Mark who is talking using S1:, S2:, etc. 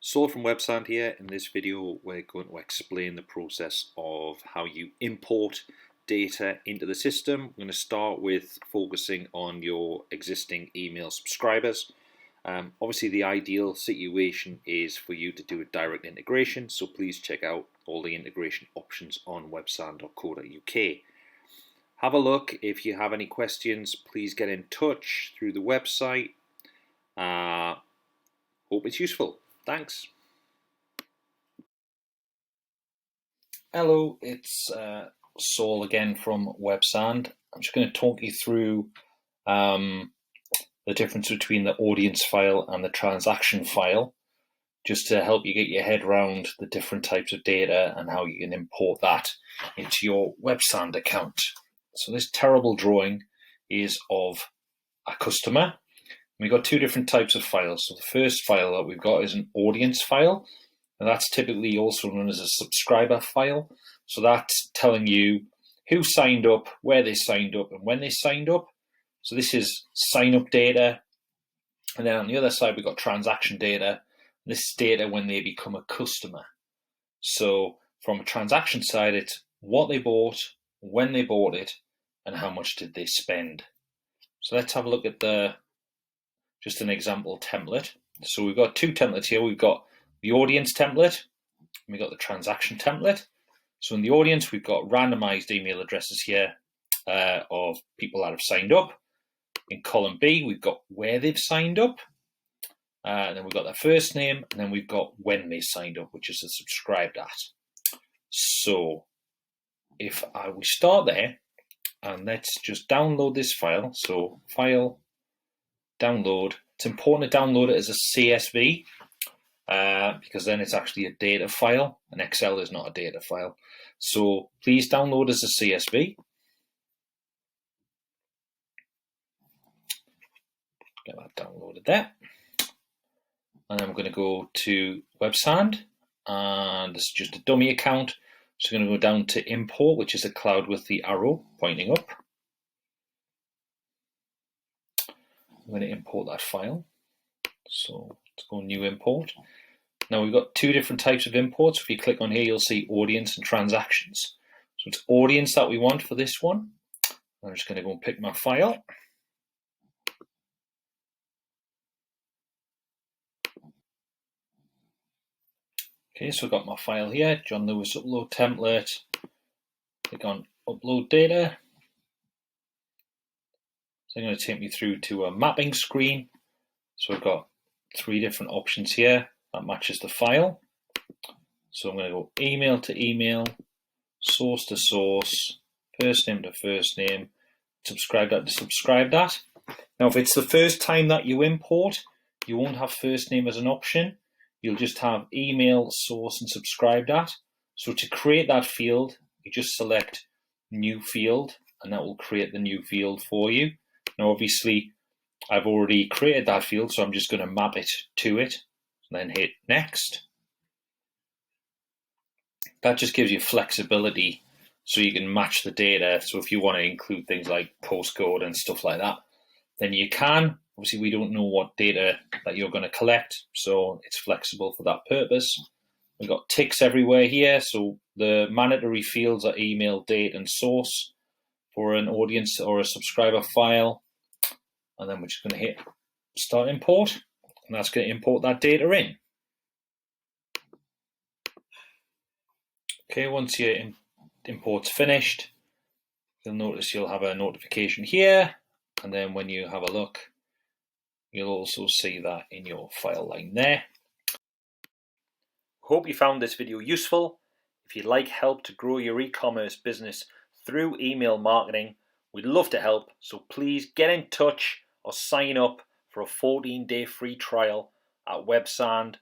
S1: Saul from Websand here. In this video we're going to explain the process of how you import data into the system. I'm going to start with focusing on your existing email subscribers. Obviously the ideal situation is for you to do a direct integration, so please check out all the integration options on websand.co.uk. Have a look. If you have any questions, please get in touch through the website. Hope it's useful. Thanks.
S2: Hello, it's Saul again from Websand. I'm just going to talk you through the difference between the audience file and the transaction file, just to help you get your head around the different types of data and how you can import that into your Websand account. So this terrible drawing is of a customer. We've got two different types of files. So the first file that we've got is an audience file, and that's typically also known as a subscriber file. So that's telling you who signed up, where they signed up, and when they signed up. So this is sign up data. And then on the other side, we've got transaction data. This is data when they become a customer. So from a transaction side, it's what they bought, when they bought it, and how much did they spend. So let's have a look at just an example template. So we've got two templates here. We've got the audience template, and we've got the transaction template. So in the audience, we've got randomized email addresses here of people that have signed up. In column B, we've got where they've signed up. And then we've got their first name, and then we've got when they signed up, which is the subscribed at. So if we start there, and let's just download this file. So file, download. It's important to download it as a CSV because then it's actually a data file, and Excel is not a data file. So please download as a CSV. Get that downloaded there. And then we're going to go to Websand, and this is just a dummy account. So we're going to go down to import, which is a cloud with the arrow pointing up. I'm going to import that file. So let's go new import. Now we've got two different types of imports. If you click on here, you'll see audience and transactions. So it's audience that we want for this one. I'm just going to go and pick my file. Okay, so I've got my file here, John Lewis upload template. Click on upload data. So I'm going to take me through to a mapping screen. So I've got three different options here that matches the file. So I'm going to go email to email, source to source, first name to first name, subscribe that to subscribe that. Now if it's the first time that you import, you won't have first name as an option. You'll just have email, source, and subscribe that. So to create that field, you just select new field, and that will create the new field for you. Now obviously I've already created that field, so I'm just going to map it to it, and then hit next. That just gives you flexibility so you can match the data. So if you want to include things like postcode and stuff like that, then you can. Obviously, we don't know what data that you're going to collect, so it's flexible for that purpose. We've got ticks everywhere here, so the mandatory fields are email, date, and source for an audience or a subscriber file. And then we're just going to hit start import, and that's going to import that data in. Okay, once your import's finished, you'll notice you'll have a notification here, and then when you have a look, you'll also see that in your file line there.
S1: Hope you found this video useful. If you'd like help to grow your e-commerce business through email marketing, we'd love to help. So please get in touch or sign up for a 14-day free trial at websand.co.uk.